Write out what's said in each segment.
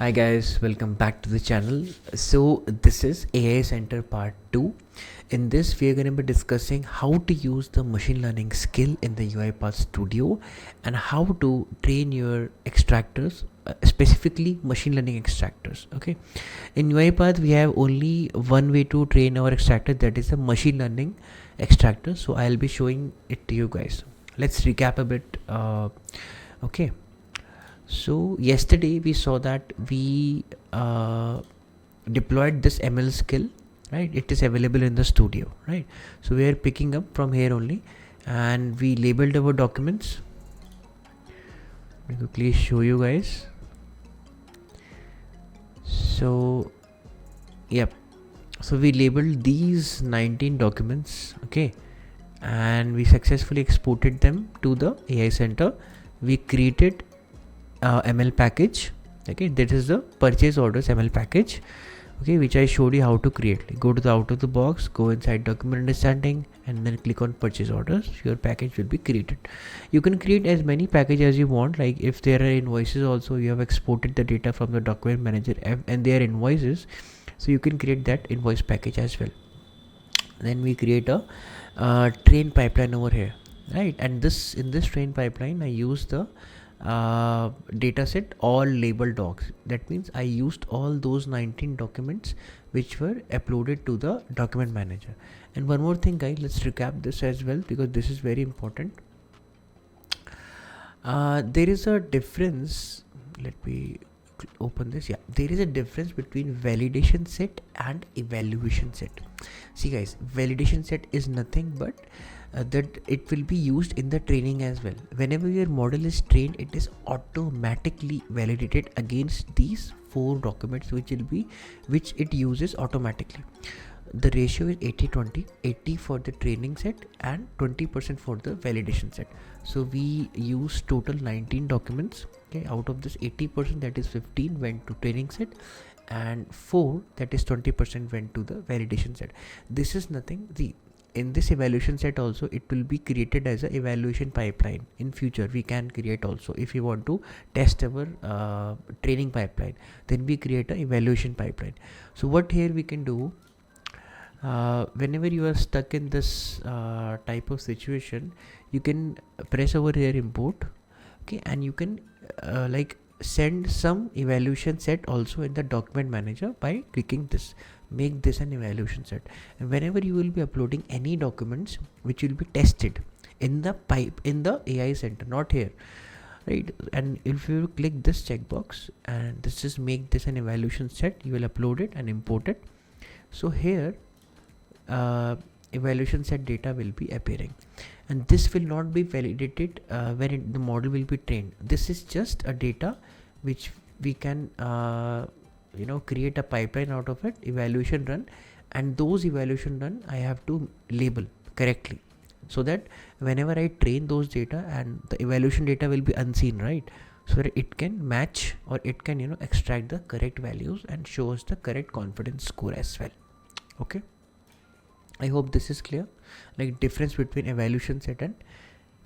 Hi guys, welcome back to the channel. So this is AI Center part 2. In this we are going to be discussing how to use the machine learning skill in the UiPath Studio and how to train your extractors, specifically machine learning extractors. Okay, in UiPath we have only one way to train our extractor, that is a machine learning extractor. So I'll be showing it to you guys. Let's recap a bit. Okay, so yesterday we saw that we deployed this ML skill, right? It is available in the studio, right? So we are picking up from here only, and we labeled our documents. Let me quickly show you guys. So yep, so we labeled these 19 documents, okay, and we successfully exported them to the AI Center. We created ML package. Okay, this is the purchase orders ML package, okay, which I showed you how to create. Like, go to the out of the box, go inside document understanding, and then click on purchase orders. Your package will be created. You can create as many packages as you want. Like if there are invoices also, you have exported the data from the document manager and there are invoices, so you can create that invoice package as well. Then we create a train pipeline over here, right? And this, in this train pipeline, I use the data set all label docs. That means I used all those 19 documents which were uploaded to the document manager. And one more thing guys, let's recap this as well, because this is very important. There is a difference. Let me open this. Yeah, there is a difference between validation set and evaluation set. See guys, validation set is nothing but that it will be used in the training as well. Whenever your model is trained, it is automatically validated against these 4 documents which it uses automatically. The ratio is 80-20, 80 for the training set and 20% for the validation set. So we use total 19 documents. Okay, out of this 80%, that is 15 went to training set, and 4, that is 20%, went to the validation set. This is nothing. In this evaluation set also, it will be created as a evaluation pipeline. In future we can create also, if you want to test our training pipeline, then we create a evaluation pipeline. So what here we can do, whenever you are stuck in this type of situation, you can press over here import, okay, and you can like send some evaluation set also in the document manager by clicking this, make this an evaluation set. And whenever you will be uploading any documents which will be tested in the AI Center, not here, right? And if you click this checkbox and this is make this an evaluation set, you will upload it and import it. So here evaluation set data will be appearing, and this will not be validated when the model will be trained. This is just a data which we can create a pipeline out of it, evaluation run, and those evaluation run I have to label correctly, so that whenever I train those data, and the evaluation data will be unseen, right? So that it can match, or it can extract the correct values and show us the correct confidence score as well. Okay, I hope this is clear. Like difference between evaluation set and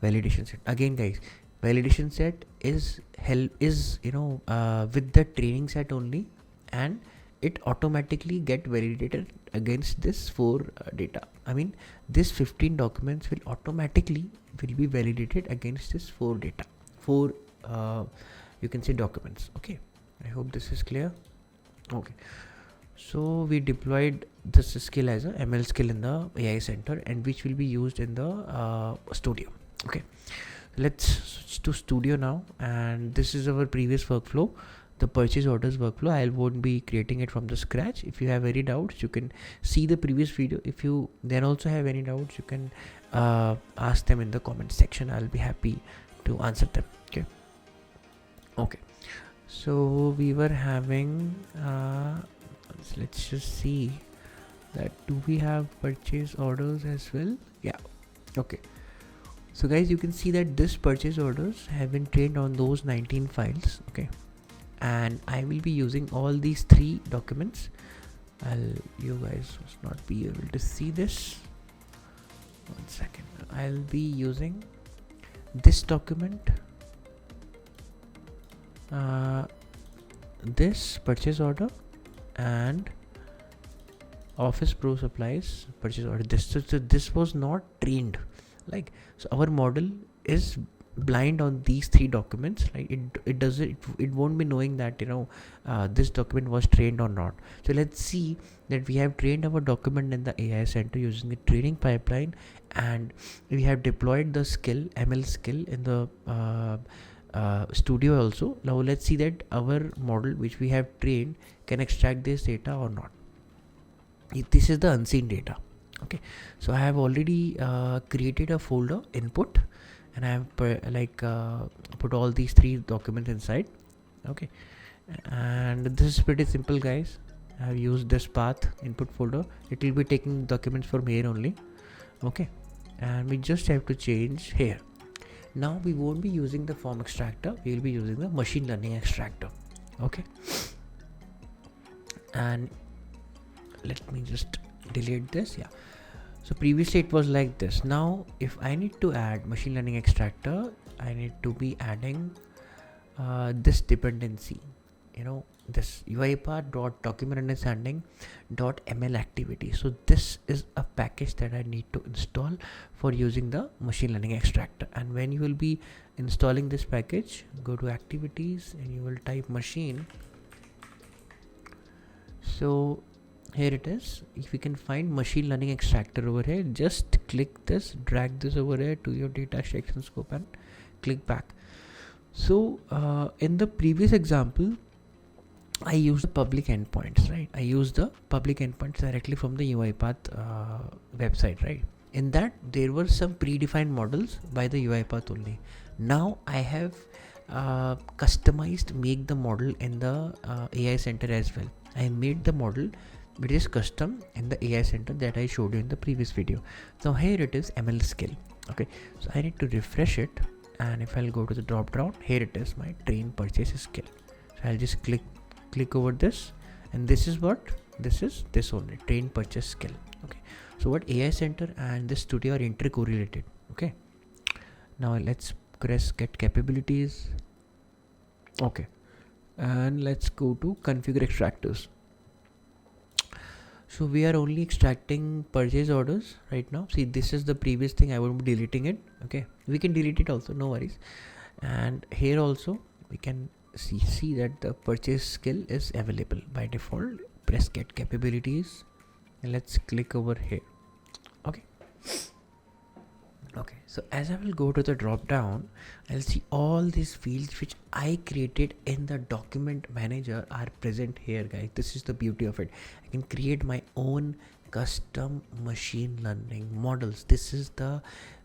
validation set. Again guys, validation set is with the training set only, and it automatically get validated against this 4 data. I mean, this 15 documents will automatically be validated against this 4 data, 4 you can say documents. Okay, I hope this is clear. Okay, so we deployed this skill as a ML skill in the AI Center, and which will be used in the studio. Okay, let's switch to studio now, and this is our previous workflow, the purchase orders workflow. I won't be creating it from the scratch. If you have any doubts, you can see the previous video. If you then also have any doubts, you can ask them in the comment section. I'll be happy to answer them. Okay, so we were having let's just see that, do we have purchase orders as well? Yeah. Okay, so guys, you can see that this purchase orders have been trained on those 19 files. Okay, and I will be using all these 3 documents. You guys must not be able to see this. 1 second. I'll be using this document, this purchase order and Office Pro Supplies purchase order. This was not trained. Like, so our model is blind on these three documents. Like it won't be knowing that this document was trained or not. So let's see that we have trained our document in the AI center using the training pipeline, and we have deployed the skill ML skill in the studio also. Now let's see that our model which we have trained can extract this data or not. This is the unseen data. Okay, so I have already created a folder input, and I have put all these three documents inside. Okay, and this is pretty simple, guys. I have used this path input folder. It will be taking documents from here only. Okay, and we just have to change here. Now we won't be using the form extractor, we will be using the machine learning extractor. Okay, and let me just delete this. Yeah, so previously it was like this. Now if I need to add machine learning extractor, I need to be adding this dependency, this UiPath document understanding .ml activity. So this is a package that I need to install for using the machine learning extractor. And when you will be installing this package, go to activities and you will type machine. So here it is. If we can find machine learning extractor over here, just click this, drag this over here to your data extraction scope and click back. So in the previous example, I used the public endpoints, right? I used the public endpoints directly from the UiPath website, right? In that there were some predefined models by the UiPath only. Now I have make the model in the AI center as well. I made the model which is custom in the AI center that I showed you in the previous video. So here it is, ML skill. Okay, so I need to refresh it, and if I'll go to the drop down, here it is, my train purchase skill. So I'll just click over this, and this is this only, train purchase skill. Okay, so what AI center and this studio are intercorrelated. Okay, now let's press get capabilities. Okay, and let's go to configure extractors. So we are only extracting purchase orders right now. See, this is the previous thing. I won't be deleting it. Okay, we can delete it also, no worries. And here also we can see that the purchase skill is available by default. Press get capabilities and let's click over here. Okay, so as I will go to the drop down, I'll see all these fields which I created in the document manager are present here, guys. This is the beauty of it. I can create my own custom machine learning models. This is the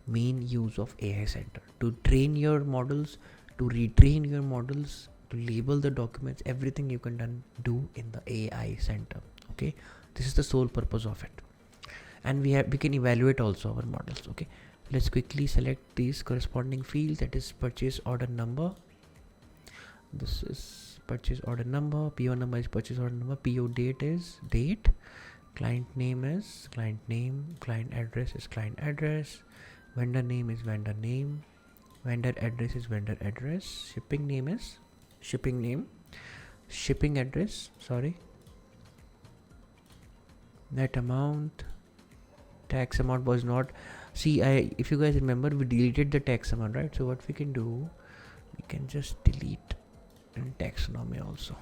main use of AI center, to train your models, to retrain your models, to label the documents. Everything you can do in the AI center. Okay, this is the sole purpose of it, and we can evaluate also our models. Okay, let's quickly select these corresponding fields. That is purchase order number. This is purchase order number. PO number is purchase order number. PO date is date. Client name is client name. Client address is client address. Vendor name is vendor name. Vendor address is vendor address. Shipping name is shipping name. Shipping address, sorry. Net amount. Tax amount was not. See, if you guys remember, we deleted the tax amount, right? So what we can do, we can just delete in taxonomy also.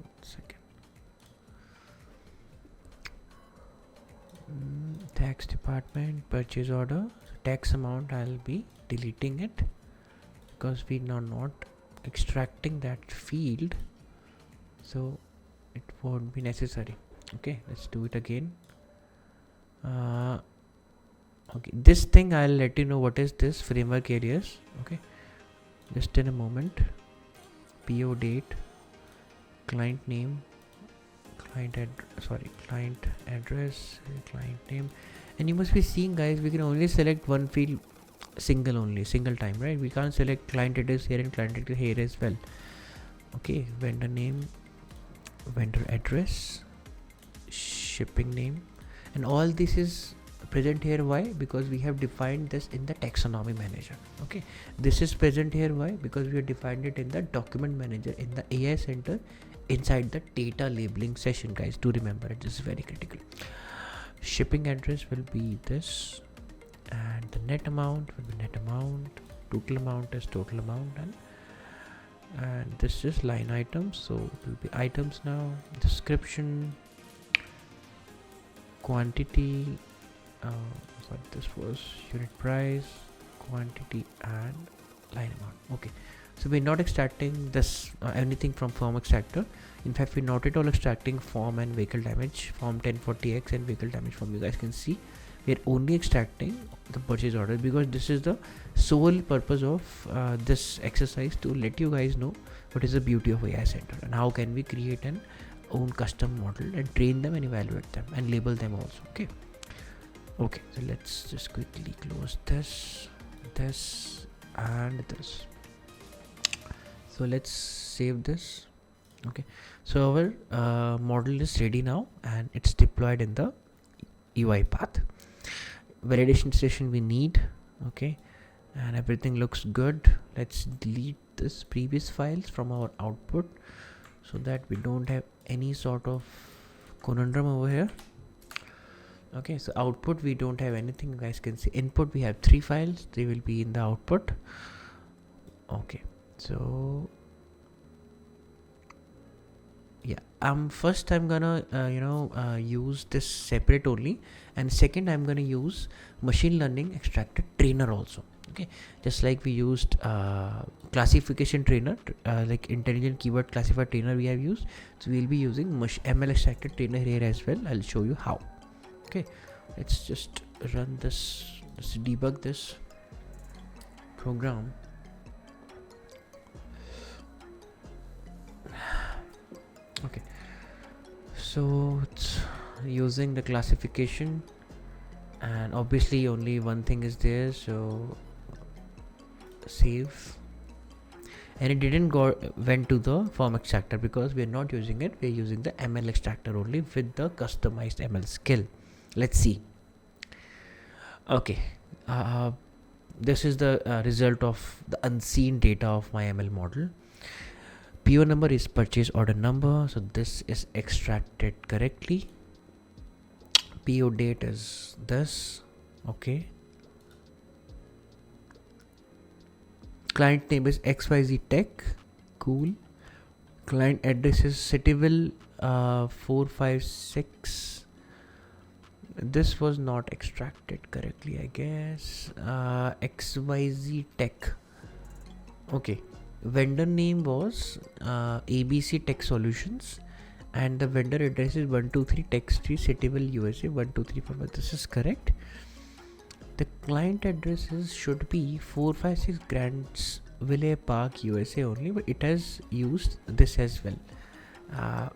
1 second. Tax department, purchase order. So tax amount, I'll be deleting it because we are not extracting that field, so it won't be necessary. Okay, let's do it again. Okay, this thing I'll let you know what is this framework areas. Okay, just in a moment. PO date, client name, client address, client name, and you must be seeing, guys, we can only select one field single time, right? We can't select client address here and client address here as well. Okay, vendor name, vendor address, shipping name, and all this is present here. Why? Because we have defined this in the taxonomy manager. Okay, this is present here. Why? Because we have defined it in the document manager in the AI center inside the data labeling session. Guys, do remember it. This is very critical. Shipping address will be this, and the net amount will be net amount, total amount is total amount, and this is line items, so it will be items now. Description, quantity, what this was, unit price, quantity, and line amount. Okay, so we're not extracting this anything from form extractor. In fact, we're not at all extracting form and vehicle damage, form 1040x and vehicle damage form. You guys can see we're only extracting the purchase order, because this is the sole purpose of this exercise, to let you guys know what is the beauty of AI center and how can we create an own custom model and train them and evaluate them and label them also. Okay, so let's just quickly close this and this. So let's save this. Okay, so our model is ready now and it's deployed in the UiPath. Validation session we need. Okay, and everything looks good. Let's delete this previous files from our output so that we don't have any sort of conundrum over here. Okay, so output we don't have anything. You guys can see input we have 3 files, they will be in the output. Okay, so yeah, first I'm gonna use this separate only, and second I'm gonna use machine learning extractor trainer also. Okay, just like we used classification trainer, like intelligent keyword classifier trainer we have used, so we'll be using ML extractor trainer here as well. I'll show you how. Okay, let's just run this. Let's debug this program. Okay, so it's using the classification, and obviously only one thing is there, so save. And it didn't went to the form extractor because we're not using it, we're using the ML extractor only with the customized ML skill. Let's see. Okay, this is the result of the unseen data of my ML model. PO number is purchase order number, so this is extracted correctly. PO date is this. Okay, client name is XYZ Tech. Cool. Client address is Cityville 456. This was not extracted correctly, I guess. XYZ Tech. Okay, vendor name was ABC Tech Solutions, and the vendor address is 123 Tech Street, Cityville, USA 12345. This is correct. The client addresses should be 456 Grantsville Park, USA only, but it has used this as well,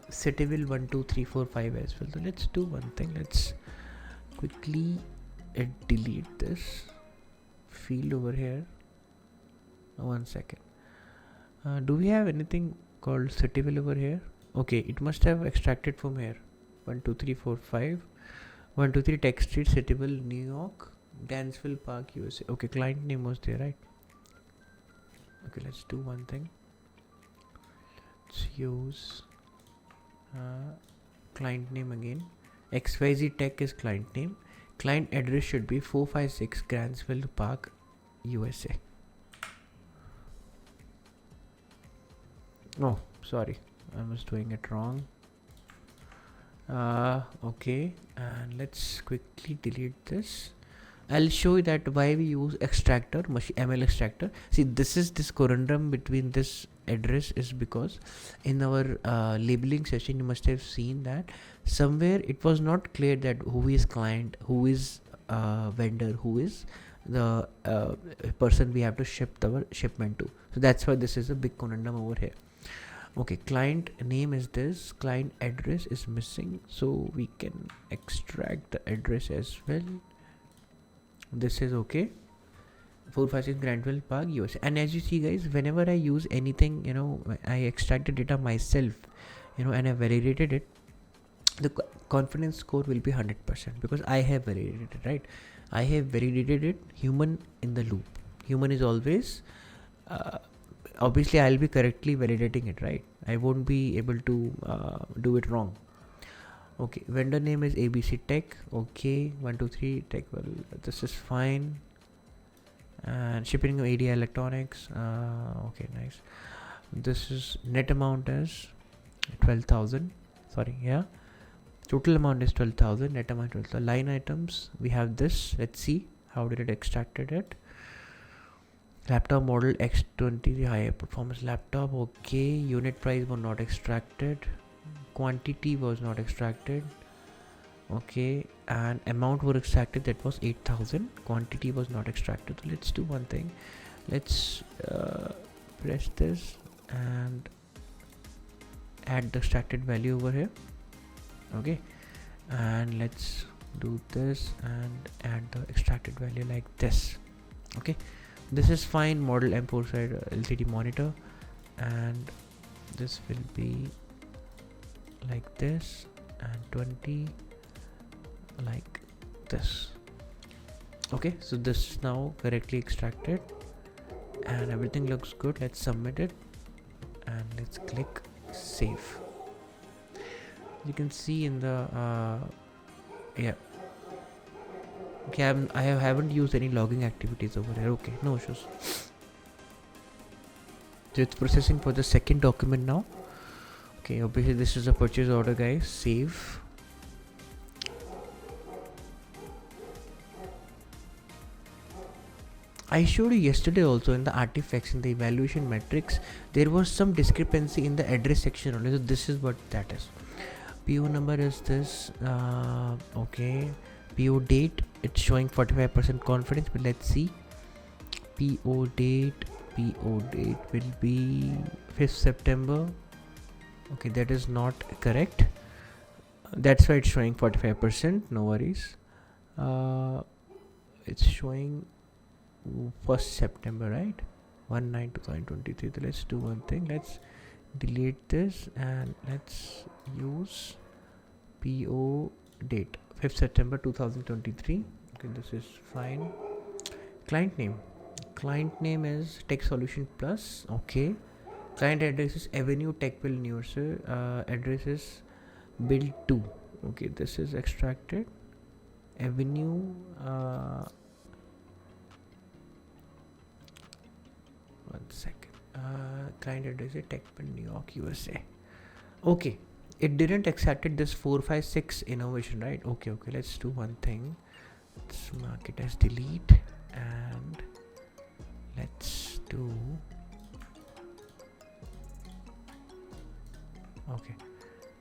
Cityville 12345 as well. So let's do one thing. Let's quickly delete this field over here. One second. Do we have anything called Cityville over here? Okay, it must have extracted from here. 12345 123 Tech Street, Cityville, New York, Gainesville Park, USA. Okay, client name was there, right? Okay, let's do one thing. Let's use client name again. XYZ Tech is client name. Client address should be 456 Gainesville Park, USA. Oh, sorry, I was doing it wrong. Okay, and let's quickly delete this. I'll show you that why we use extractor, ML extractor. See, this conundrum between this address is because in our labeling session you must have seen that somewhere it was not clear that who is client, who is vendor, who is the person we have to ship our shipment to. So that's why this is a big conundrum over here. Okay, client name is this, client address is missing, so we can extract the address as well. This is okay. 456 Grantville Park, USA. And as you see, guys, whenever I use anything, I extract the data myself, and I validated it, the confidence score will be 100% because I have validated it, right? I have validated it, human in the loop. Human is always, obviously I'll be correctly validating it, right? I won't be able to do it wrong. Okay, vendor name is ABC Tech. Okay, 123 Tech. Well, this is fine. And shipping ADI Electronics. Okay, nice. This is net amount is 12,000. Sorry, yeah. Total amount is 12,000. Net amount 12,000. Line items. We have this. Let's see how did it extracted it. Laptop model X20, the higher performance laptop. Okay, unit price was not extracted. Quantity was not extracted. Okay, and amount were extracted, that was 8,000. Quantity was not extracted. So let's do one thing. Let's press this and add the extracted value over here. Okay, and let's do this and add the extracted value like this. Okay, this is fine. Model M4 side LCD monitor, and this will be like this, and 20 like this. Okay, so this is now correctly extracted and everything looks good. Let's submit it and let's click save. You can see in the yeah, okay, I haven't used any logging activities over here. Okay, no issues. So it's processing for the second document now. Okay, obviously this is a purchase order, guys. Save. I showed you yesterday also in the artifacts, in the evaluation metrics, there was some discrepancy in the address section only. So this is what that is. PO number is this. Okay, PO date, it's showing 45% confidence, but let's see. PO date will be 5th September. Okay, that is not correct. That's why it's showing 45%. No worries. It's showing 1st September, right? 1/9/2023. So let's do one thing. Let's delete this and let's use PO date 5th September 2023. Okay, this is fine. Client name is Tech Solution Plus. Okay, client address is Avenue Techville New York. Address is Build 2. Okay, this is extracted. Avenue one second. Client address is Techville New York, USA. Okay, it didn't accepted this 456 innovation, right? Okay, let's do one thing. Let's mark it as delete and let's do, okay,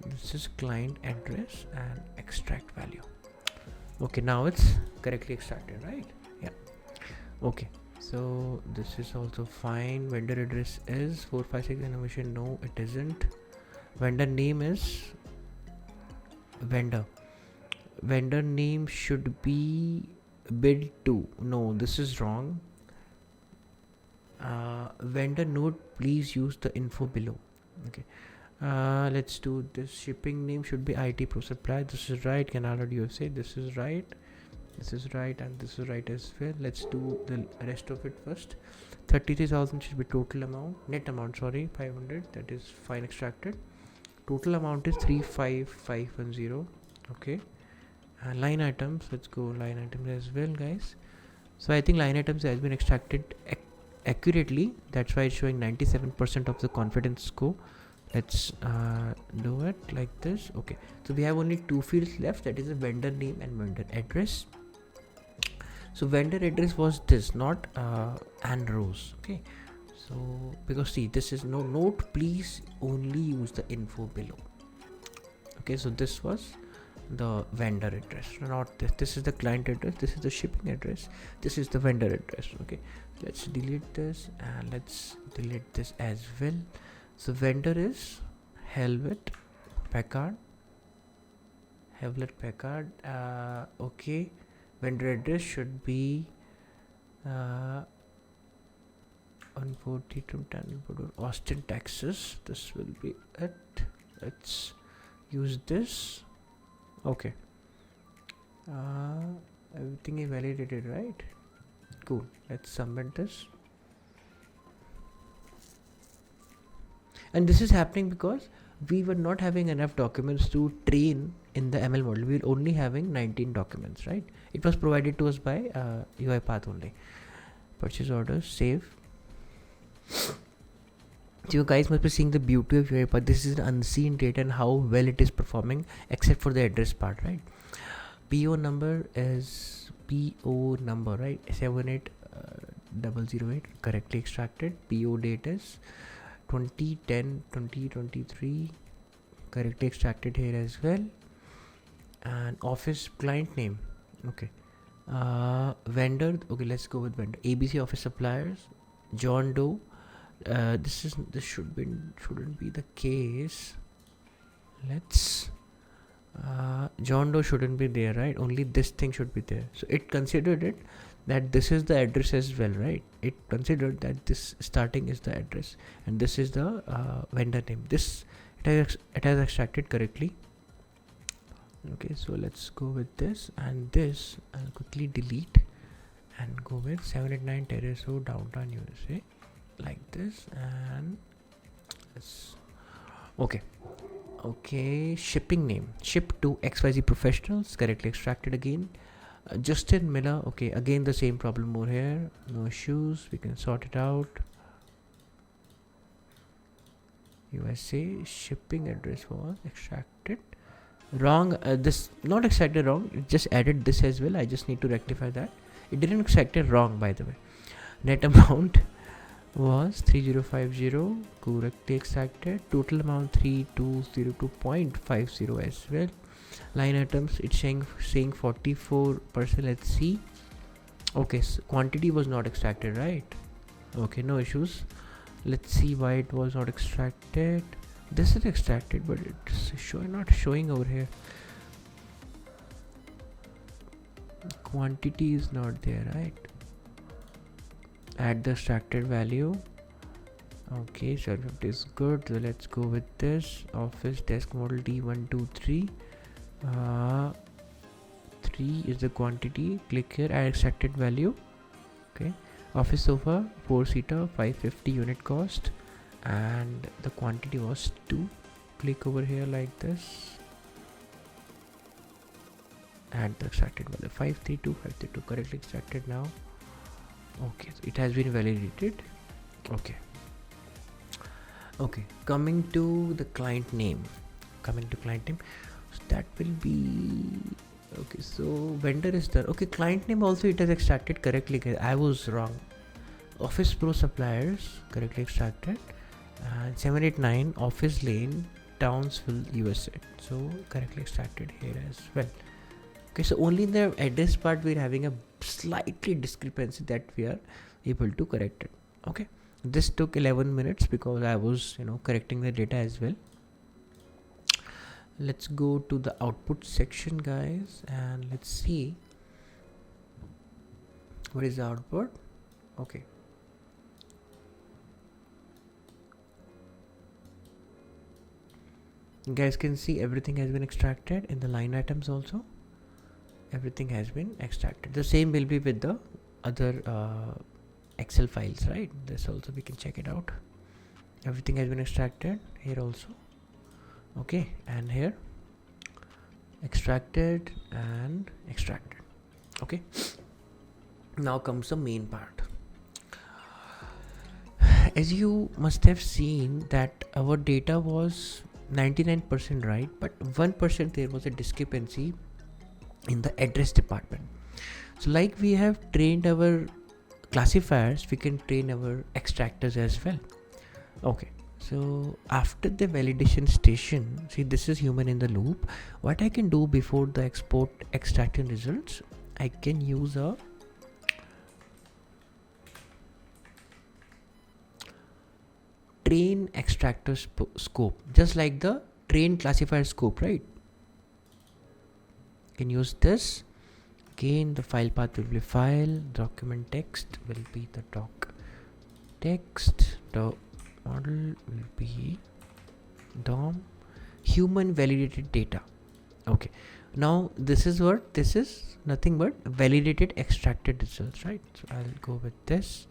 this is client address and extract value. Okay, now it's correctly extracted, right? Yeah. Okay, so this is also fine. Vendor address is 456 innovation. No, it isn't. Vendor name is vendor name should be build 2. No, this is wrong. Vendor node, please use the info below. Okay, let's do this. Shipping name should be IT Pro Supply. This is right. Canada USA. This is right, and this is right as well. Let's do the rest of it first. 33,000 should be total amount. Net amount, sorry, 500. That is fine, extracted. Total amount is 35510. Okay, line items, let's go line items as well, guys. So I think line items has been extracted accurately. That's why it's showing 97% of the confidence score. Let's do it like this. Okay, so we have only two fields left, that is a vendor name and vendor address. So vendor address was this, not and rows. Okay, so because see, this is no note, please only use the info below. Okay, so this was the vendor address, not this. This is the client address, this is the shipping address, this is the vendor address. Okay, let's delete this and let's delete this as well. So vendor is Hewlett Packard. Okay, vendor address should be 142 Austin, Texas. This will be it. Let's use this Okay. Everything is validated, right? Cool. Let's submit this. And this is happening because we were not having enough documents to train in the ML model. We were only having 19 documents, right? It was provided to us by UiPath only. Purchase orders, save. So you guys must be seeing the beauty of UiPath. This is an unseen data and how well it is performing, except for the address part, right? PO number is PO number, right? 78008, correctly extracted. PO date is 2010 2023, correctly extracted here as well. And office client name, okay. Vendor, okay, let's go with vendor. ABC office suppliers, John Doe. This shouldn't be the case. Let's John Doe shouldn't be there, right? Only this thing should be there. So it considered it that this is the address as well, right? It considered that this starting is the address and this is the vendor name. This it has extracted correctly. Okay, so let's go with this, and this I'll quickly delete and go with 789 Terrace Road, downtown USA, like this. And let's okay, shipping name, ship to XYZ professionals, correctly extracted again. Justin Miller, okay, again the same problem over here, no issues, we can sort it out. USA, shipping address was extracted wrong. This not extracted wrong, it just added this as well. I just need to rectify that. It didn't extract it wrong, by the way. Net amount was 3050, correctly extracted. Total amount 3202.50 as well. Line items, it's saying 44%. Let's see. Okay, so quantity was not extracted, right? Okay, no issues. Let's see why it was not extracted. This is extracted, but it's not showing over here. Quantity is not there, right? Add the extracted value. Okay, so it is good. So let's go with this. Office desk model D123. 3 is the quantity. Click here, add extracted value. Okay, office sofa 4-seater, 550 unit cost, and the quantity was 2. Click over here like this, add the extracted value 532, correctly extracted now. Okay, so it has been validated. Okay, coming to the client name, so that will be okay. So vendor is there. Okay, client name also it has extracted correctly. I was wrong. Office Pro suppliers, correctly extracted. And 789 Office Lane, Townsville, USA. So correctly extracted here as well. Okay, so only in the address part we're having a slightly discrepancy that we are able to correct it. Okay, this took 11 minutes because I was correcting the data as well. Let's go to the output section, guys, and let's see what is the output. Okay, you guys can see everything has been extracted. In the line items also everything has been extracted. The same will be with the other Excel files, right? This also we can check it out. Everything has been extracted here also. Okay, and here extracted and extracted. Okay, now comes the main part. As you must have seen that our data was 99% right, but 1% there was a discrepancy in the address department. So like we have trained our classifiers, we can train our extractors as well. Okay, so after the validation station, see this is human in the loop. What I can do before the export extraction results, I can use a Train Extractors Scope, just like the Train Classifier Scope, right? You can use this. Again, the file path will be file, document text will be the doc text, the model will be DOM, human validated data. Okay, now this is what, this is nothing but validated extracted results, right? So I'll go with this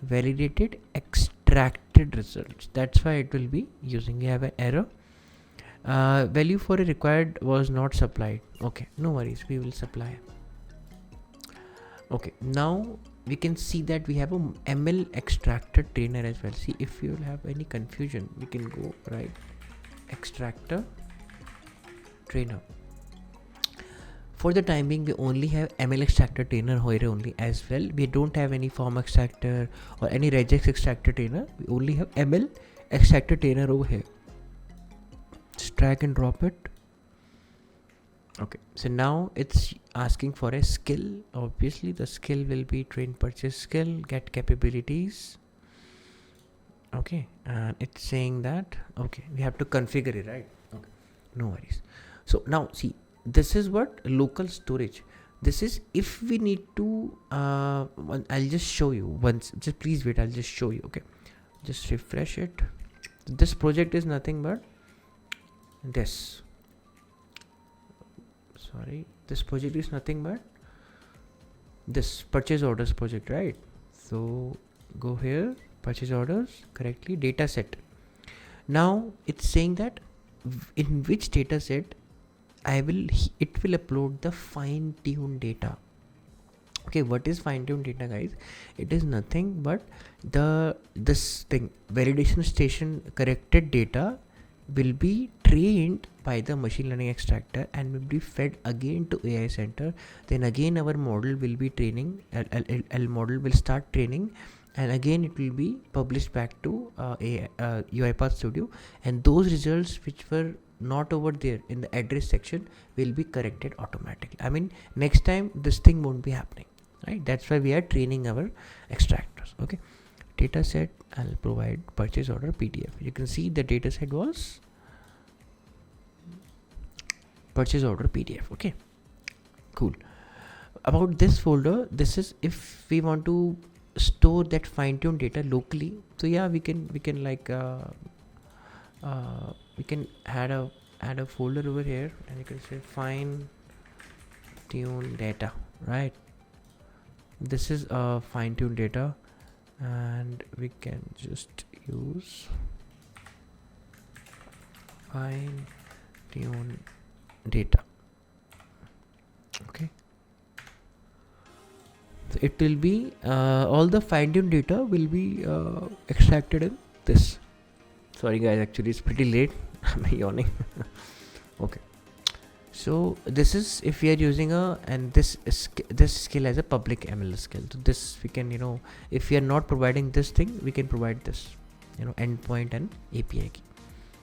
validated extracted results. That's why it will be using, we have an error, value for a required was not supplied. Okay, no worries, we will supply. Okay, now we can see that we have a ML extractor trainer as well. See, if you will have any confusion, we can go right extractor trainer. For the time being, we only have ML extractor trainer here only as well. We don't have any form extractor or any regex extractor trainer. We only have ML extractor trainer over here. Just drag and drop it. Okay, so now it's asking for a skill. Obviously the skill will be train purchase skill, get capabilities. Okay, and it's saying that, okay, we have to configure it, right? Okay, no worries. So now see, this is what local storage. This is if we need to I'll just show you once, just please wait, I'll just show you. Okay, just refresh it. This project is nothing but this, sorry, this project is nothing but this purchase orders project, right? So go here, purchase orders, correctly, data set. Now it's saying that in which data set it will upload the fine-tuned data. Okay, what is fine-tuned data, guys? It is nothing but this thing, validation station corrected data will be trained by the machine learning extractor and will be fed again to AI center. Then again our model will be training, L model will start training, and again it will be published back to UiPath Studio, and those results which were not over there in the address section will be corrected automatically. I mean, next time this thing won't be happening, right? That's why we are training our extractors. Okay, data set, I'll provide purchase order PDF. You can see the data set was purchase order PDF. Okay, cool. About this folder, this is if we want to store that fine-tuned data locally. So yeah, we can like we can add a folder over here, and you can say fine-tuned data, right? This is fine-tuned data, and we can just use fine-tuned data. Okay, so it will be all the fine-tuned data will be extracted in this. Sorry guys, actually it's pretty late. I'm yawning. Okay, so this is if we are using this skill as a public ML skill. So this we can, if we are not providing this thing, we can provide this, endpoint and API key.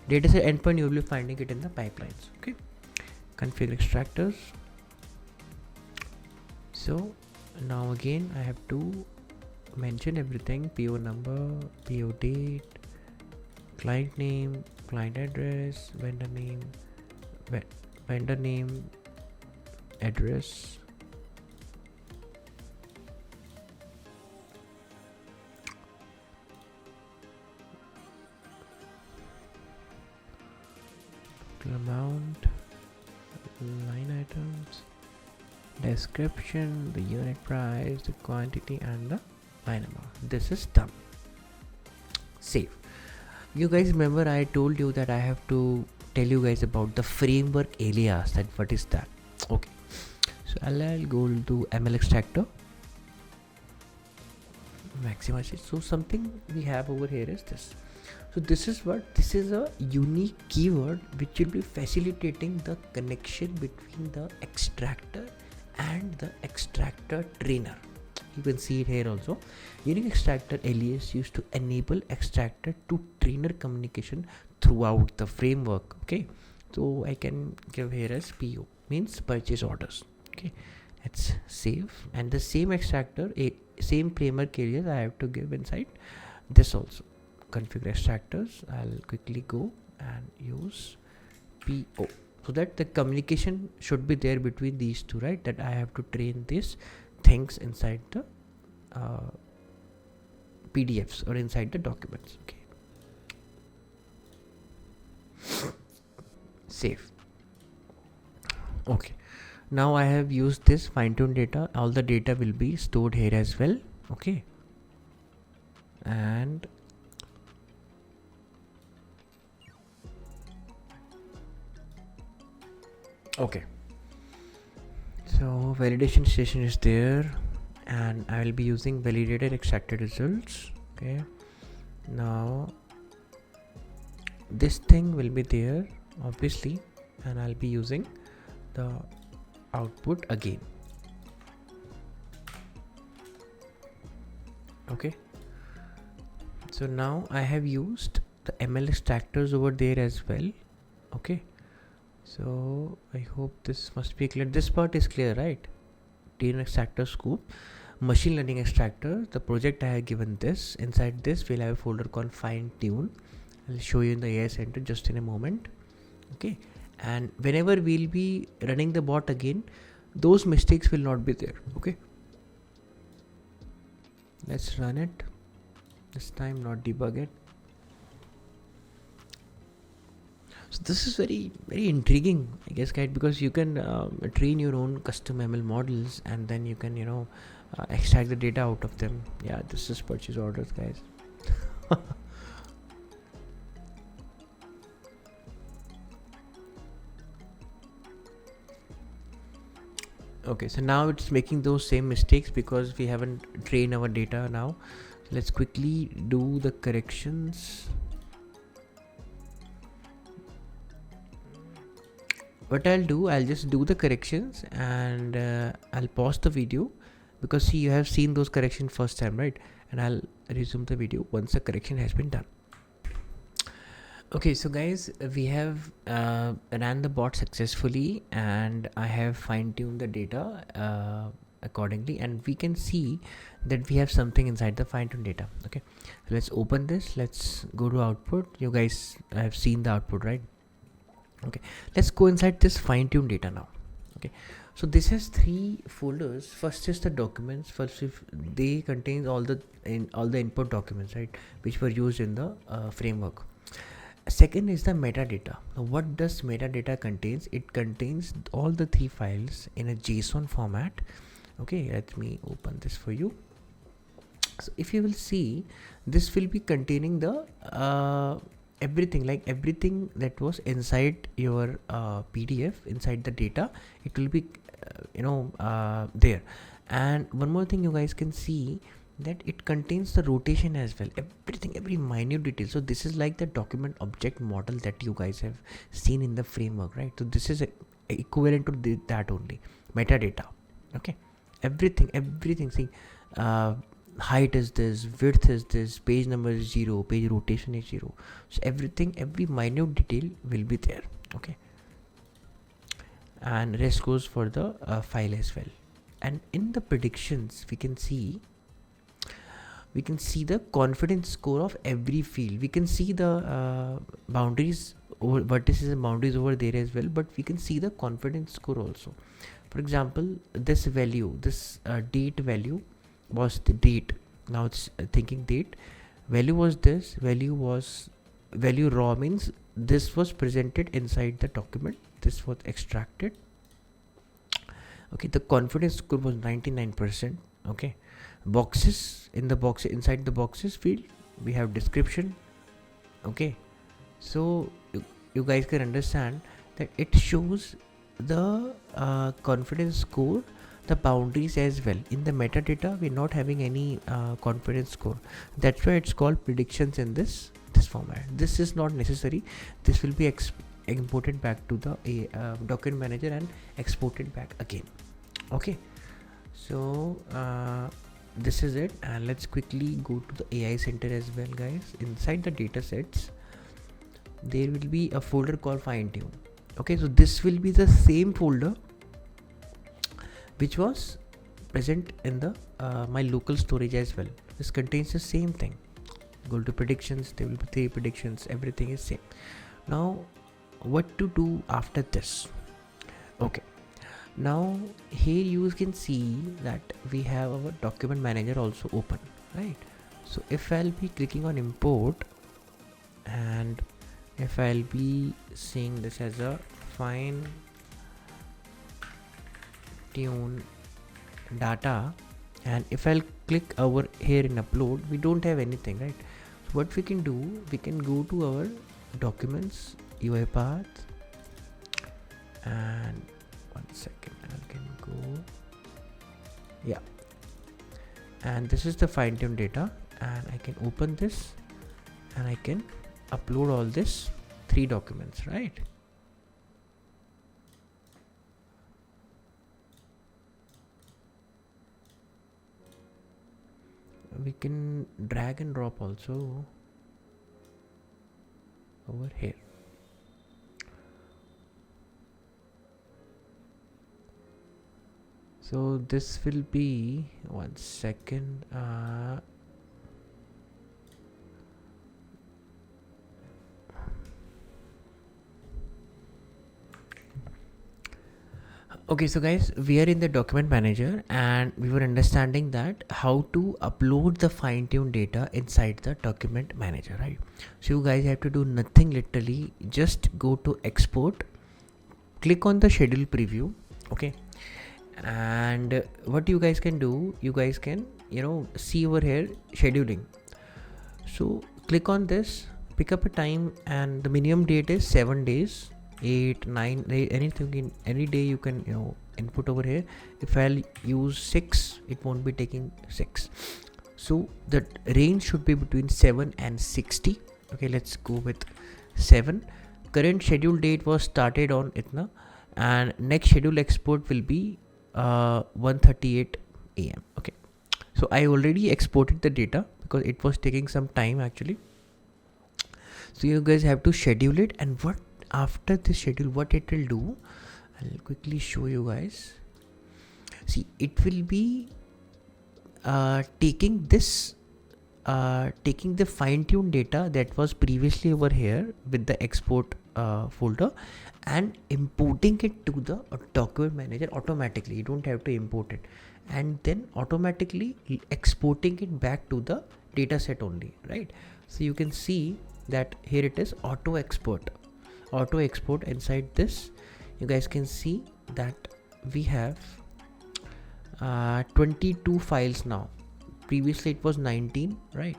Dataset endpoint, you will be finding it in the pipelines. Okay, configure extractors. So now again I have to mention everything: PO number, PO date, client name, client address, vendor name, address, total amount, line items, description, the unit price, the quantity, and the line amount. This is done. Save. You guys remember I told you that I have to tell you guys about the framework alias, that what is that. Okay, so I'll go to ML Extractor, maximize it. So something we have over here is this. So this is a unique keyword which will be facilitating the connection between the extractor and the extractor trainer. You can see it here also. Unique extractor alias used to enable extractor to trainer communication throughout the framework. Okay, so I can give here as PO, means purchase orders. Okay, let's save, and the same extractor, same framework alias I have to give inside this also. Configure extractors. I'll quickly go and use PO, so that the communication should be there between these two, right? That I have to train these things inside the PDFs or inside the documents. Okay, save. Okay, now I have used this fine-tune data. All the data will be stored here as well. Okay, and okay, so validation station is there, and I will be using validated extracted results. Okay, now this thing will be there obviously, and I'll be using the output again. Okay, so now I have used the ML extractors over there as well. Okay, so I hope this must be clear. This part is clear, right? Train Extractor Scope, machine learning extractor. The project I have given this. Inside this we'll have a folder called fine tune. I'll show you in the AI center just in a moment. Okay, and whenever we'll be running the bot again, those mistakes will not be there. Okay, let's run it this time, not debug it. So this is very intriguing, I guess, guys, because you can train your own custom ML models, and then you can extract the data out of them. Yeah, this is purchase orders, guys. Okay, so now it's making those same mistakes because we haven't trained our data now. So let's quickly do the corrections. What I'll do, I'll just do the corrections, and I'll pause the video, because see, you have seen those corrections first time, right? And I'll resume the video once the correction has been done. Okay, so guys, we have ran the bot successfully, and I have fine-tuned the data accordingly, and we can see that we have something inside the fine-tuned data. Okay, so let's open this. Let's go to output. You guys have seen the output, right? Okay, let's go inside this fine-tuned data now. Okay, so this has three folders. First is the documents. First, if they contain all the input documents, right, which were used in the framework. Second is the metadata. Now, what does metadata contains? It contains all the three files in a JSON format. Okay, let me open this for you. So if you will see, this will be containing the everything that was inside your PDF, inside the data. It will be there. And one more thing you guys can see, that it contains the rotation as well, every minute detail. So this is like the document object model that you guys have seen in the framework, right? So this is equivalent to that only, metadata. Okay, everything. See, height is this, width is this, page number is 0, page rotation is 0. So every minute detail will be there. Okay, and rest goes for the file as well. And in the predictions, we can see the confidence score of every field. We can see the boundaries over vertices and boundaries over there as well, but we can see the confidence score also. For example, this value, this date value was the date. Now it's thinking date value was this, value raw, means this was presented inside the document, this was extracted. Okay, the confidence score was 99%. Okay, boxes, inside the boxes field we have description. Okay, so you guys can understand that it shows the confidence score, the boundaries as well. In the metadata we're not having any confidence score. That's why it's called predictions in this format. This is not necessary. This will be imported back to the document manager and exported back again. Okay, so this is it, and let's quickly go to the AI center as well, guys. Inside the data sets there will be a folder called fine tune. Okay, so this will be the same folder which was present in the my local storage as well. This contains the same thing. Go to predictions, there will be 3 predictions, everything is same. Now what to do after this? Okay, now here you can see that we have our document manager also open, right? So if I'll be clicking on import, and if I'll be seeing this as a fine tune data, and if I'll click over here in upload, we don't have anything, right? So what we can do, we can go to our documents, UiPath, and one second, I can go, yeah, and this is the fine-tune data, and I can open this and I can upload all this 3 documents, right? We can drag and drop also over here. So this will be, one second, okay, so guys, we are in the document manager and we were understanding that how to upload the fine-tuned data inside the document manager, right? So you guys have to do nothing, literally just go to export, click on the schedule preview, okay, and what you guys can do, you guys can see over here scheduling. So click on this, pick up a time, and the minimum date is 7 days, 8, 9, anything in any day you can input over here. If I'll use 6, it won't be taking 6. So the range should be between 7 and 60. Okay, let's go with 7. Current schedule date was started on itna, and next schedule export will be 1:38 a.m. Okay, so I already exported the data because it was taking some time actually. So you guys have to schedule it, and what after the schedule, what it will do, I'll quickly show you guys. See, it will be taking this taking the fine-tuned data that was previously over here with the export folder and importing it to the document manager automatically. You don't have to import it, and then automatically exporting it back to the data set only, right? So you can see that here it is auto export inside this. You guys can see that we have 22 files now. Previously it was 19, right?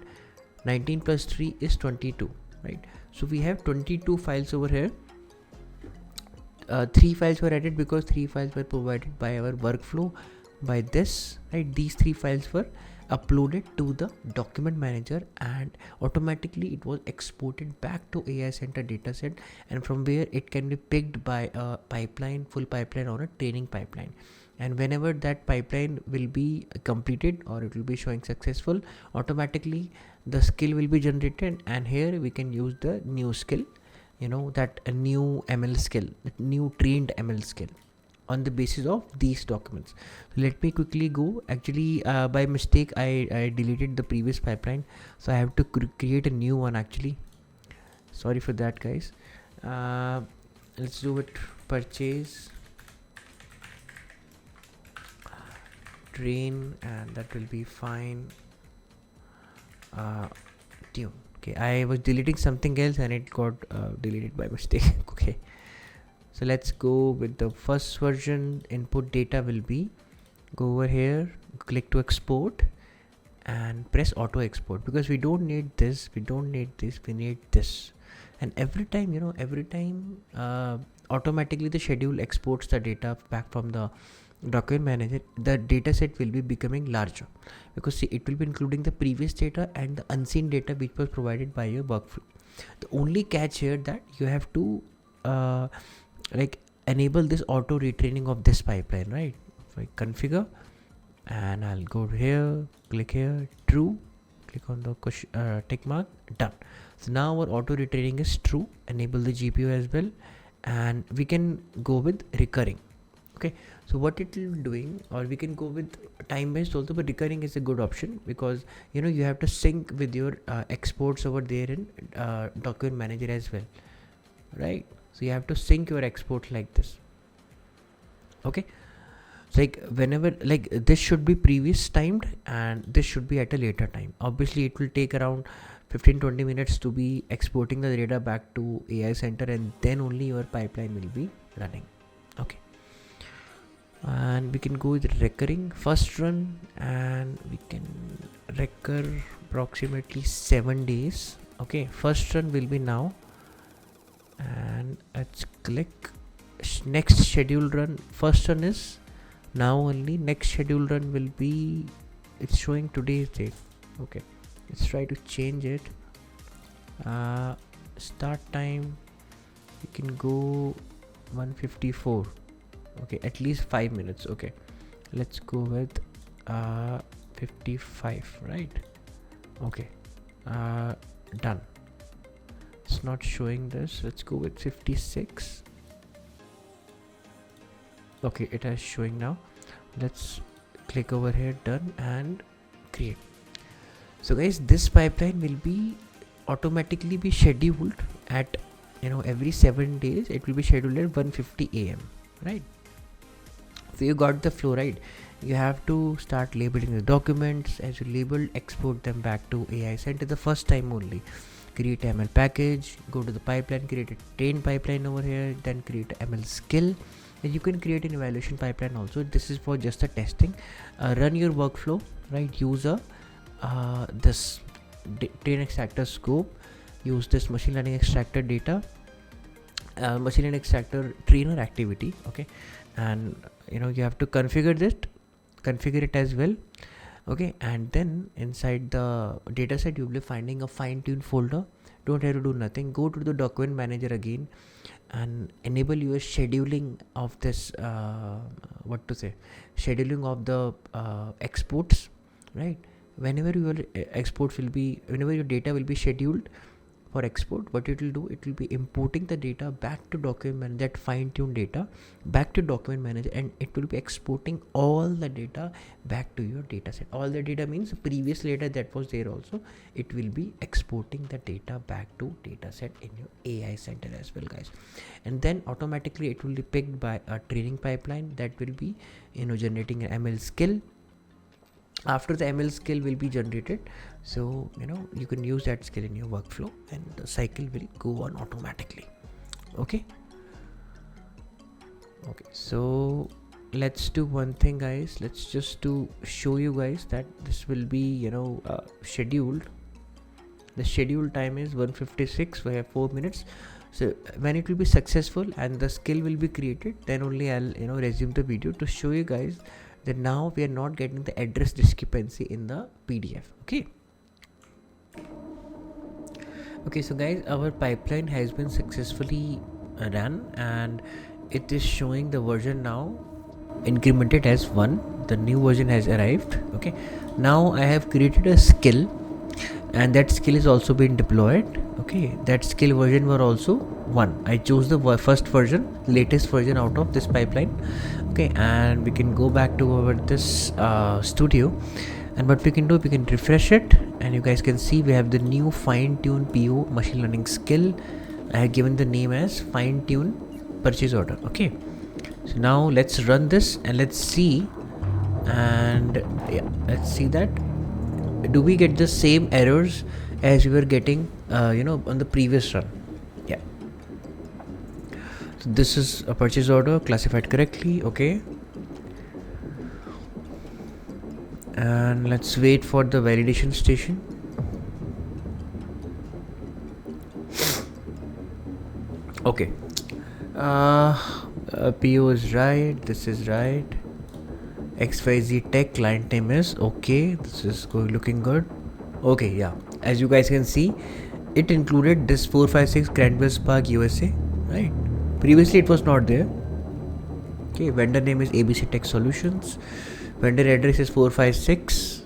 19 plus 3 is 22, right? So we have 22 files over here. 3 files were added because 3 files were provided by our workflow by this, right? These 3 files were uploaded to the document manager, and automatically it was exported back to AI Center dataset, and from where it can be picked by a pipeline, full pipeline, or a training pipeline. And whenever that pipeline will be completed or it will be showing successful, automatically the skill will be generated, and here we can use the new skill, that a new ML skill, new trained ML skill on the basis of these documents. So let me quickly go. Actually by mistake I deleted the previous pipeline, so I have to create a new one actually. Sorry for that, guys. Let's do it. Purchase train, and that will be fine. Tune. Okay, I was deleting something else and it got deleted by mistake. Okay, so let's go with the first version. Input data will be, go over here, click to export, and press auto export, because we don't need this, we don't need this, we need this. And every time automatically the schedule exports the data back from the document manager. The data set will be becoming larger, because see, it will be including the previous data and the unseen data which was provided by your workflow. The only catch here that you have to enable this auto retraining of this pipeline, right? So I configure, and I'll go here, click here, true, click on the tick mark, done. So now our auto retraining is true. Enable the GPU as well, and we can go with recurring. Okay, so what it will be doing, or we can go with time based also, but recurring is a good option, because you have to sync with your exports over there in document manager as well, right? So you have to sync your exports like this. Okay, so whenever this should be previous timed, and this should be at a later time. Obviously it will take around 15-20 minutes to be exporting the data back to AI Center, and then only your pipeline will be running. Okay, and we can go with recurring first run, and we can recur approximately 7 days. Okay, first run will be now, and let's click next scheduled run. First run is now only, next scheduled run will be, it's showing today's date. Okay, let's try to change it. Start time, you can go 1:54. Okay, at least 5 minutes. Okay, let's go with 55, right? Okay, done. It's not showing this. Let's go with 56. Okay, it is showing now. Let's click over here, done, and create. So guys, this pipeline will be automatically be scheduled at, every 7 days. It will be scheduled at 1:50 a.m. right? So you got the flow, right? You have to start labeling the documents. As you label, export them back to AI Center the first time only. Create ML package, go to the pipeline, create a train pipeline over here, then create a ML skill, and you can create an evaluation pipeline also. This is for just the testing. Run your workflow, right? Use a this Train Extractors Scope. Use this machine learning extractor data, machine learning extractor trainer activity. Okay, and you have to configure it as well. Okay, and then inside the dataset you will be finding a fine-tune folder. Don't have to do nothing. Go to the document manager again and enable your scheduling of this scheduling of the exports, right? Whenever your exports will be, whenever your data will be scheduled for export, what it will do, it will be importing the data back to document manager, that fine-tuned data back to document manager, and it will be exporting all the data back to your data set. All the data means previous data that was there also, it will be exporting the data back to data set in your AI center as well, guys. And then automatically it will be picked by a training pipeline that will be generating an ML skill. After the ML skill will be generated, so you can use that skill in your workflow, and the cycle will go on automatically. Okay, so let's do one thing, guys. Let's just to show you guys that this will be scheduled. The scheduled time is 1:56. We have 4 minutes. So when it will be successful and the skill will be created, then only I'll resume the video to show you guys that now we are not getting the address discrepancy in the PDF. Okay, so guys, our pipeline has been successfully run, and it is showing the version now incremented as 1. The new version has arrived. Okay, now I have created a skill, and that skill is also been deployed. Okay, that skill version were also 1. I chose the first version, latest version out of this pipeline. Okay, and we can go back to our this studio, and what we can do, we can refresh it, and you guys can see we have the new fine-tune PO machine learning skill. I have given the name as fine-tune purchase order. Okay, so now let's run this and let's see, and let's see that do we get the same errors as we were getting on the previous run. Yeah, so this is a purchase order classified correctly. Okay, and let's wait for the validation station. Okay, PO is right, this is right, XYZ Tech client name is okay, this is looking good. Okay, yeah, as you guys can see, it included this 456 Cranwell Park USA, right? Previously it was not there. Okay, vendor name is ABC Tech Solutions, vendor address is 456,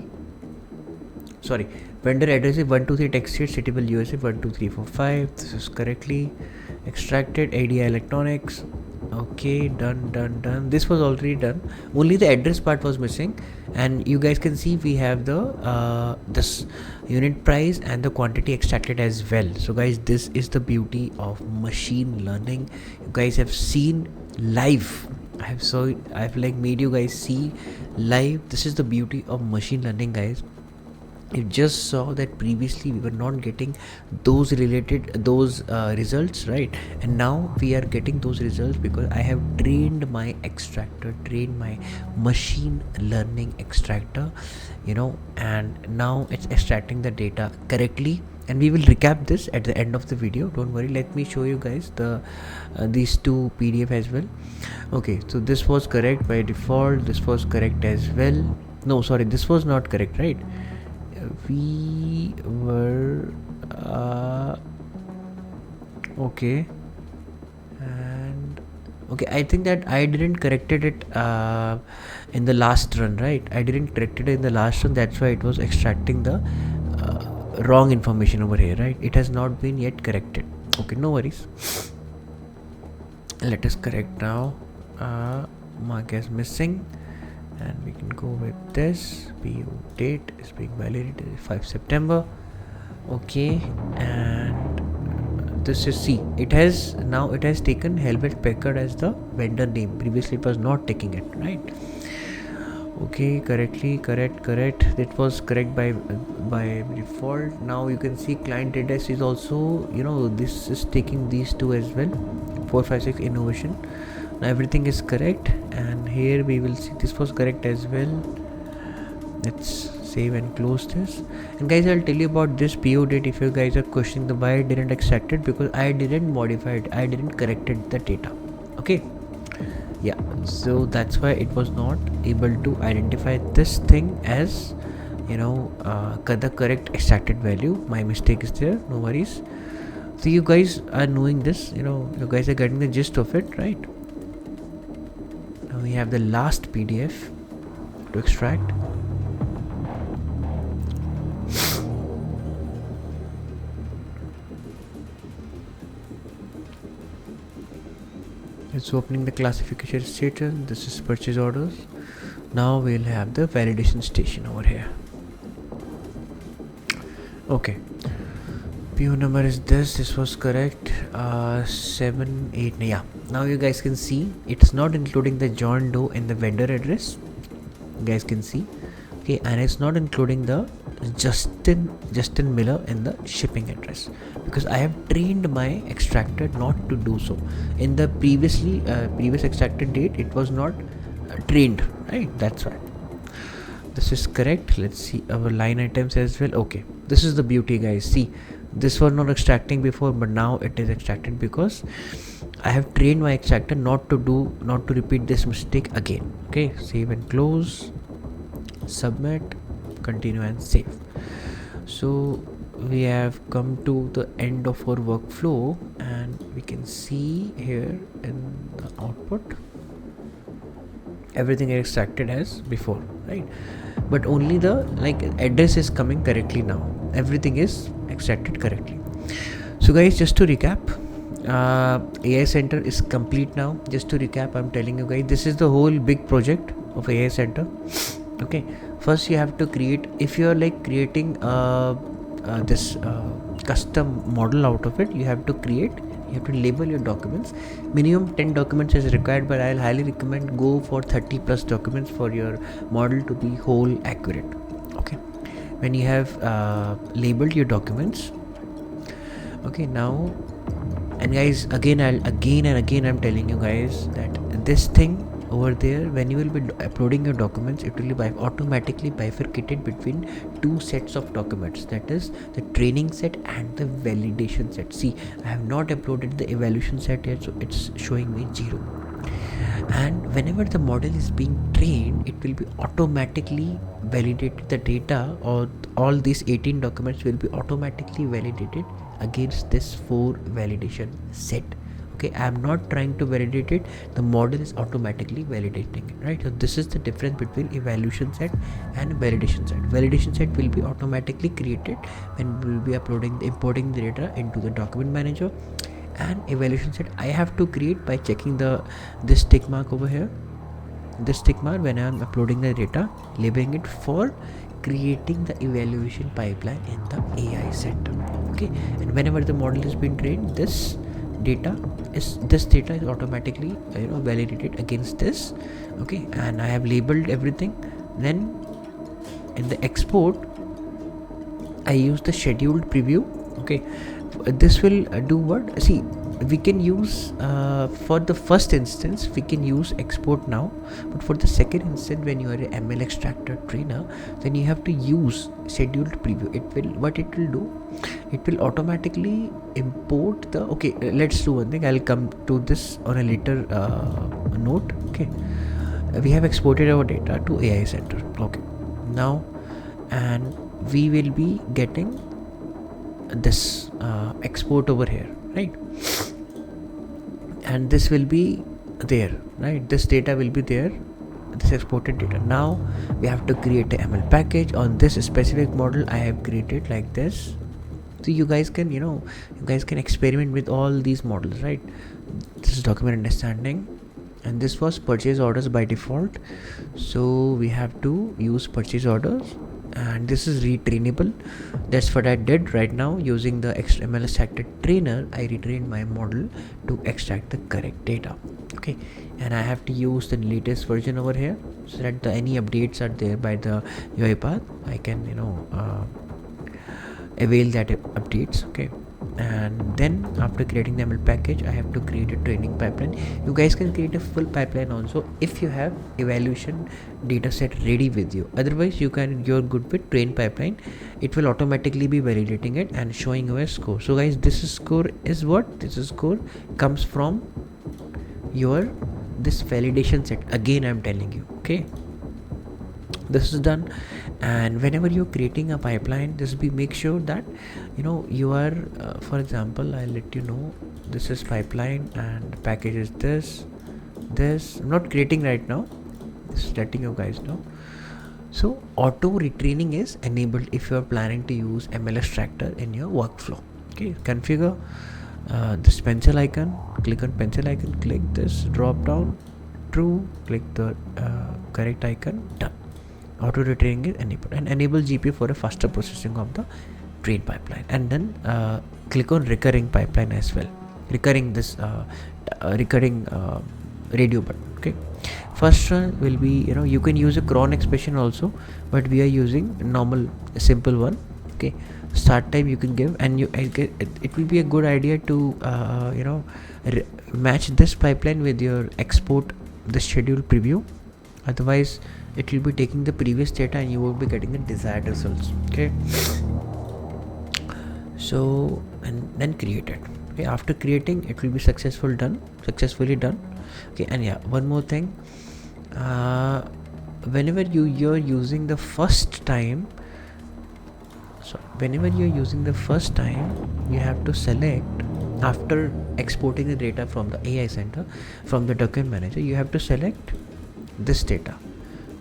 sorry, vendor address is 123 Tech Street, Cityville, USA 12345. This is correctly extracted. ADI Electronics. Okay, done. This was already done. Only the address part was missing, and you guys can see we have the this unit price and the quantity extracted as well. So guys, this is the beauty of machine learning. You guys have seen live. I've like made you guys see live. This is the beauty of machine learning, guys. you just saw that previously we were not getting those results, right? And now we are getting those results because I have trained my extractor, trained my machine learning extractor, and now it's extracting the data correctly. And we will recap this at the end of the video, don't worry. Let me show you guys these two PDF as well. Okay, so this was correct by default, this was correct as well. No, sorry, this was not correct, right? We were okay, and okay, I think that I didn't corrected it in the last run, right? I didn't correct it in the last run, that's why it was extracting the wrong information over here, right? It has not been yet corrected. Okay, no worries. Let us correct now. Mark as missing, and we can go with this. PO date is being validated 5 September. Okay, and this is C. It has taken Hewlett Packard as the vendor name. Previously it was not taking it, right? Okay, correct. It was correct by default. Now you can see client address is also, this is taking these two as well. 456 innovation. Now everything is correct, and here we will see this was correct as well. Let's save and close this. And guys, I'll tell you about this PO date if you guys are questioning the why I didn't extract it, because I didn't modify it, I didn't corrected the data. Okay, yeah, so that's why it was not able to identify this thing as the correct extracted value. My mistake is there, no worries. So you guys are knowing this, you guys are getting the gist of it, right? Now we have the last PDF to extract. It's opening the classification status. This is purchase orders. Now we'll have the validation station over here. Okay, PO number is this was correct. 7, 8, yeah. Now you guys can see it's not including the John Doe in the vendor address, you guys can see. Okay, and it's not including the Justin Miller in the shipping address, because I have trained my extractor not to do so. In the previous extracted date it was not trained, right? That's why this is correct. Let's see our line items as well. Okay, this is the beauty, guys. See, this was not extracting before, but now it is extracted because I have trained my extractor not to repeat this mistake again. Okay, save and close, submit, continue and save. So we have come to the end of our workflow, and we can see here in the output everything is extracted as before, right? But only the address is coming correctly now. Everything is extracted correctly. So guys, just to recap, AI Center is complete now. Just to recap, I'm telling you guys, this is the whole big project of AI Center. Okay, first you have to create, if you're creating this custom model out of it, you have to label your documents. Minimum 10 documents is required, but I'll highly recommend go for 30 plus documents for your model to be whole accurate. Okay, when you have labeled your documents, okay, now, and guys, again I'm telling you guys that this thing over there, when you will be uploading your documents, it will be automatically bifurcated between two sets of documents, that is the training set and the validation set. See, I have not uploaded the evaluation set yet, so it's showing me 0. And whenever the model is being trained, it will be automatically validated the data, or all these 18 documents will be automatically validated against this 4 validation set. Okay, I am not trying to validate it, the model is automatically validating it, right? So this is the difference between evaluation set and validation set. Validation set will be automatically created when we will be importing the data into the document manager, and evaluation set I have to create by checking this tick mark over here, this tick mark, when I am uploading the data, labeling it for creating the evaluation pipeline in the AI Center. Okay, and whenever the model is being trained, this data is automatically validated against this. Okay, and I have labeled everything. Then in the export, I use the scheduled preview. Okay, this will do what? See, we can use for the first instance we can use export now, but for the second instance when you are a ML extractor trainer, then you have to use scheduled preview. It will, what it will do, it will automatically import the, okay, let's do one thing. I'll come to this on a later note. Okay, we have exported our data to AI center. Okay, now, and we will be getting this export over here, right? And this will be there, right? This data will be there, this exported data. Now we have to create a ML package on this specific model I have created like this. So you guys can, you guys can experiment with all these models, right? This is document understanding, and this was purchase orders by default, so we have to use purchase orders. And this is retrainable. That's what I did right now. Using the ML Extractor trainer, I retrained my model to extract the correct data. Okay, and I have to use the latest version over here, so that any updates are there by the UiPath, I can avail that updates. Okay, and then after creating the ML package, I have to create a training pipeline. You guys can create a full pipeline also if you have evaluation data set ready with you. Otherwise you're good with train pipeline. It will automatically be validating it and showing you a score. So guys, this score is what? This score comes from your this validation set. Again, I'm telling you. Okay, this is done. And whenever you're creating a pipeline, this be make sure that you are for example, I'll let you know, this is pipeline and package is this. I'm not creating right now, just letting you guys know. So auto retraining is enabled if you are planning to use ML extractor in your workflow. Okay, configure this pencil icon, click on pencil icon, click this drop down, true, click the correct icon, done. Auto retraining is enabled, and enable GPU for a faster processing of the train pipeline. And then click on recurring pipeline as well, recurring this recurring radio button. Okay, first one will be, you can use a cron expression also, but we are using normal simple one. Okay, start time you can give, and it will be a good idea to match this pipeline with your export the schedule preview. Otherwise it will be taking the previous data and you will be getting the desired results. Okay, so and then create it. Okay, after creating, it will be successfully done. Okay, and yeah, one more thing, whenever you're using the first time, you have to select, after exporting the data from the AI center, from the document manager, you have to select this data,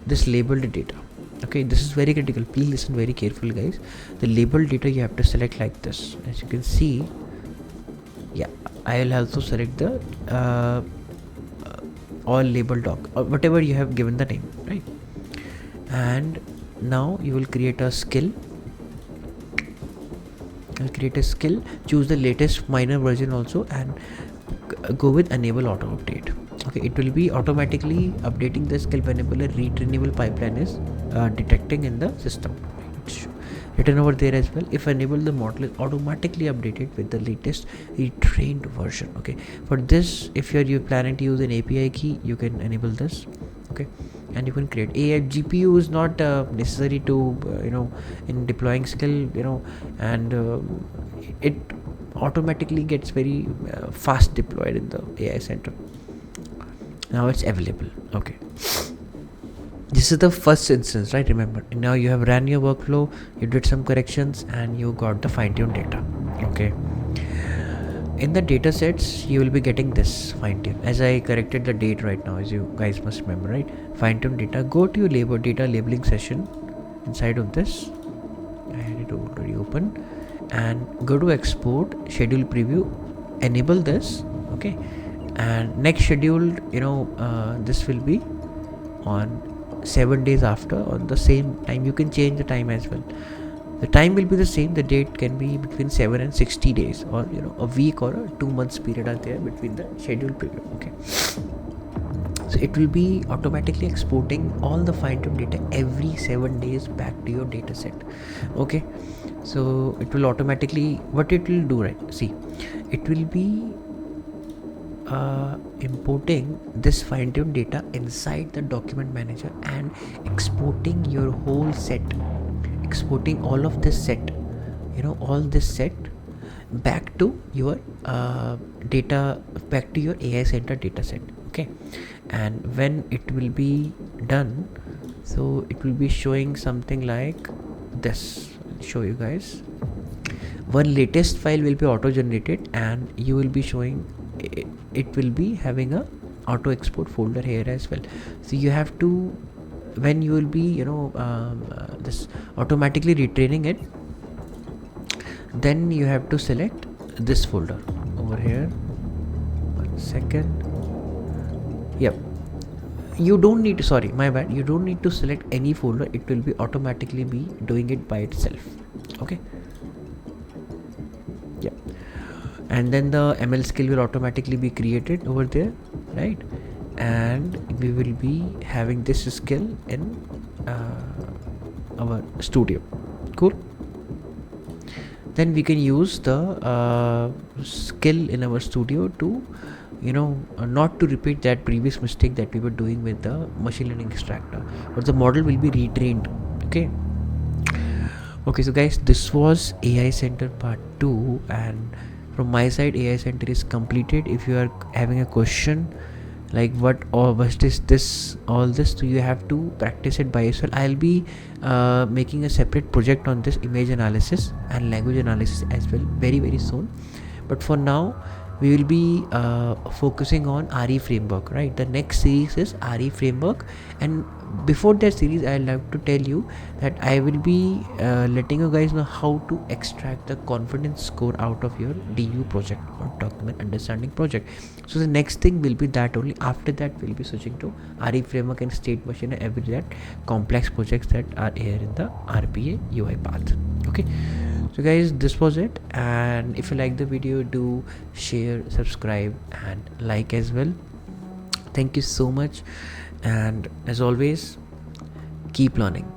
this labeled data. Okay, this is very critical, please listen very carefully guys. The labeled data you have to select like this. As you can see, yeah, I will also select the all label doc or whatever you have given the name, right? And now you will create a skill. Choose the latest minor version also, and go with enable auto update. Okay, it will be automatically updating the skill whenever a retrainable pipeline is detecting in the system. It's written over there as well. If enable, the model is automatically updated with the latest retrained version. Okay, for this, if you're planning to use an API key, you can enable this. Okay, and you can create AI GPU is not necessary to in deploying skill, and it automatically gets very fast deployed in the AI center. Now it's available. Okay, this is the first instance, right? Remember, now you have ran your workflow, you did some corrections, and you got the fine-tuned data. Okay, in the data sets you will be getting this fine-tune, as I corrected the date right now, as you guys must remember, right? Fine-tune data. Go to your data labeling session inside of this. I had it already open, and go to export schedule preview, enable this. Okay, and next scheduled, this will be on 7 days after, on the same time. You can change the time as well. The time will be the same. The date can be between 7 and 60 days, or a week or a 2 months period are there between the schedule period. Okay, So it will be automatically exporting all the fine-tuned data every 7 days back to your data set. Okay, so it will automatically, what it will do, right? See, it will be importing this fine-tuned data inside the document manager and exporting your whole set, exporting all of this set, all this set back to your data, back to your AI center data set. Okay, and when it will be done, so it will be showing something like this. I'll show you guys. One latest file will be auto generated, and you will be showing it will be having a auto export folder here as well. So you have to, when you will be this automatically retraining it, then you have to select this folder over here. 1 second. Yep, you don't need to, sorry, my bad, you don't need to select any folder. It will be automatically be doing it by itself. Okay, yeah, and then the ML skill will automatically be created over there, right? And we will be having this skill in our studio. Cool. Then we can use the skill in our studio to not to repeat that previous mistake that we were doing with the machine learning extractor, but the model will be retrained. Okay, so guys, this was AI Center part 2, and from my side AI Center is completed. If you are having a question like what or what is this, all this, so you have to practice it by yourself. I'll be making a separate project on this image analysis and language analysis as well very soon, but for now we will be focusing on RE framework, right? The next series is RE framework, and before that series I'd like to tell you that I will be letting you guys know how to extract the confidence score out of your DU project or document understanding project. So the next thing will be that only. After that we'll be switching to RE framework and state machine and every that complex projects that are here in the RPA UiPath. Okay, so guys, this was it, and if you like the video, do share, subscribe and like as well. Thank you so much, and as always, keep learning.